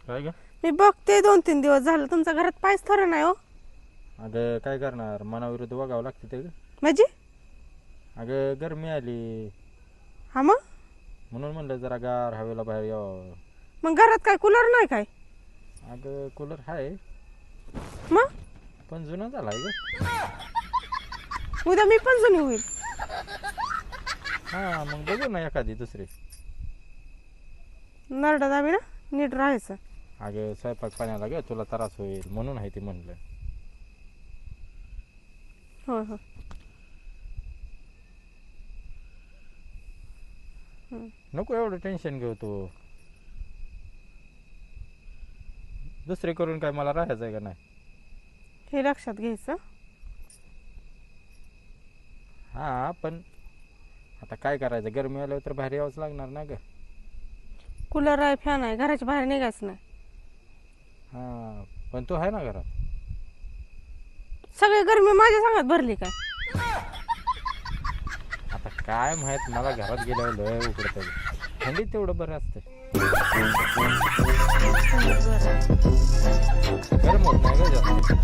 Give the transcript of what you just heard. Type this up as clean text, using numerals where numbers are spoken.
काय ग? मी बघते 2-3 दिवस झालं तुमच्या घरात पायच थोडं नाही हो. अगं काय करणार, मनाविरुद्ध वागावं लागते ते ग. म्हणजे अगं गरमी आली हा मग म्हणून म्हणलं जरा गार हवेला बाहेर यावं. मग घरात काय कूलर नाही काय? अगं कूलर आहे मग पण जुना झालाय ग. उद्या मी पण जुनी होईल. हा मग बघू ना एखादी दुसरी. नरडा दाबी ना नीट राहायचं. अगं स्वयंपाक पाण्याला ग तुला त्रास होईल म्हणून आहे ती म्हणलं. हो हो नको एवढं टेन्शन घेऊ तू. दुसरी करून काय मला राहायचं आहे का नाही? हे लक्षात घ्यायचं. हा पण आता काय करायचं, गरमी आल्यावर तर बाहेर यावंच लागणार ना ग. कूलर आहे फॅन आहे घराच्या बाहेर निघायचं नाही. हा पण तू आहे ना घरात. सगळी गरमी माझ्या संगात भरली काय? आता काय माहित, मला घरात गेल्यावर लय उकडतं. थंडीत तेवढं बरं असतं. गरम होत नाही ग जास्त थंडीत.